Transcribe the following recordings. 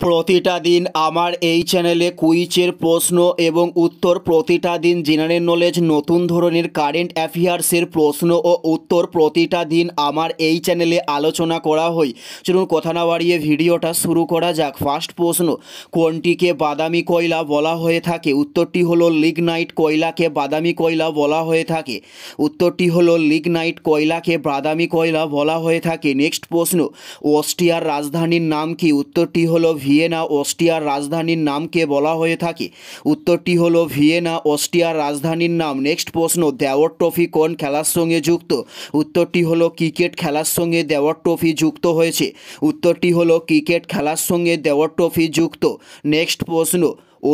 প্রতিটা দিন আমার এই চ্যানেলে কুইজের প্রশ্ন এবং উত্তর, প্রতিটা দিন জেনারেল নলেজ, নতুন ধরনের কারেন্ট অ্যাফেয়ার্সের প্রশ্ন ও উত্তর প্রতিটা দিন আমার এই চ্যানেলে আলোচনা করা হয়। চলুন কথা না বাড়িয়ে ভিডিওটা শুরু করা যাক। ফার্স্ট প্রশ্ন, কোনটিকে বাদামি কয়লা বলা হয়ে থাকে? উত্তরটি হলো লিগনাইট। কয়লাকে বাদামি কয়লা বলা হয়ে থাকে। উত্তরটি হলো লিগনাইট। কয়লাকে বাদামি কয়লা বলা হয়ে থাকে। নেক্সট প্রশ্ন, অস্ট্রিয়ার রাজধানীর নাম কি? উত্তরটি হলো ভিয়েনা। অস্ট্রিয়ার রাজধানীর নামকে বলা হয়ে থাকে। উত্তরটি হলো ভিয়েনা, অস্ট্রিয়ার রাজধানীর নাম। নেক্সট প্রশ্ন, দেওয়ার ট্রফি কোন খেলার সঙ্গে যুক্ত? উত্তরটি হলো ক্রিকেট খেলার সঙ্গে দেওয়ার ট্রফি যুক্ত হয়েছে। উত্তরটি হলো ক্রিকেট খেলার সঙ্গে দেওয়ার ট্রফি যুক্ত। নেক্সট প্রশ্ন,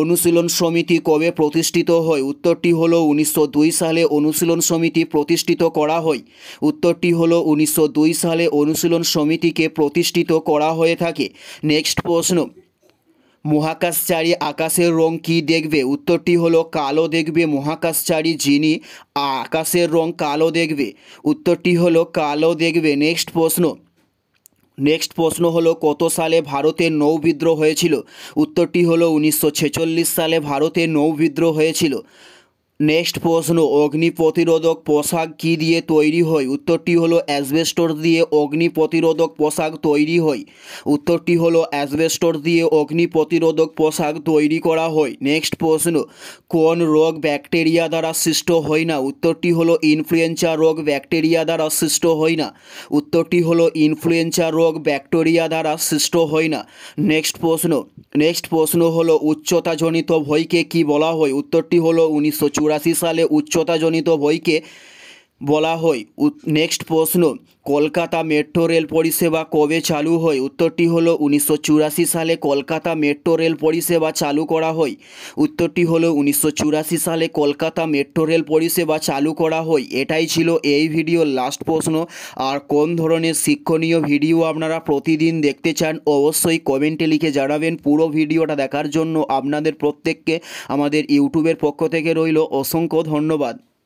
অনুশীলন সমিতি কবে প্রতিষ্ঠিত হয়? উত্তরটি হলো 1902 সালে অনুশীলন সমিতি প্রতিষ্ঠিত করা হয়। উত্তরটি হলো 1902 সালে অনুশীলন সমিতিকে প্রতিষ্ঠিত করা হয়ে থাকে। নেক্সট প্রশ্ন, মহাকাশচারী আকাশের রং কী দেখবে? উত্তরটি হলো কালো দেখবে। মহাকাশচারী যিনি আকাশের রং কালো দেখবে। উত্তরটি হলো কালো দেখবে। নেক্সট প্রশ্ন হলো, কত সালে ভারতের নৌ বিদ্রোহ হয়েছিল? উত্তরটি হলো 1946 সালে ভারতে নৌ বিদ্রোহ হয়েছিল। নেক্সট প্রশ্ন, অগ্নি প্রতিরোধক পোশাক কী দিয়ে তৈরি হয়? উত্তরটি হলো অ্যাসবেস্টস দিয়ে অগ্নি প্রতিরোধক পোশাক তৈরি হয়। উত্তরটি হলো অ্যাসবেস্টস দিয়ে অগ্নি প্রতিরোধক পোশাক তৈরি করা হয়। নেক্সট প্রশ্ন, কোন রোগ ব্যাকটেরিয়া দ্বারা সৃষ্ট হয় না? উত্তরটি হলো ইনফ্লুয়েঞ্জা রোগ ব্যাকটেরিয়া দ্বারা সৃষ্ট হয় না। উত্তরটি হলো ইনফ্লুয়েঞ্জা রোগ ব্যাকটেরিয়া দ্বারা সৃষ্ট হয় না। নেক্সট প্রশ্ন হলো, উচ্চতাজনিত ভয়কে কি বলা হয়? উত্তরটি হলো 1984 সালে উচ্চতাজনিত ভয়কে বলা হয়। নেক্সট প্রশ্ন, কলকাতা মেট্রো রেল পরিষেবা কবে চালু হয়? উত্তরটি হলো 1984 সালে কলকাতা মেট্রো রেল পরিষেবা চালু করা হয়। উত্তরটি হলো 1984 সালে কলকাতা মেট্রো রেল পরিষেবা চালু করা হয়। এটাই ছিল এই ভিডিওর লাস্ট প্রশ্ন। আর কোন ধরনের শিক্ষণীয় ভিডিও আপনারা প্রতিদিন দেখতে চান অবশ্যই কমেন্টে লিখে জানাবেন। পুরো ভিডিওটা দেখার জন্য আপনাদের প্রত্যেককে আমাদের ইউটিউবের পক্ষ থেকে রইল অসংখ্য ধন্যবাদ।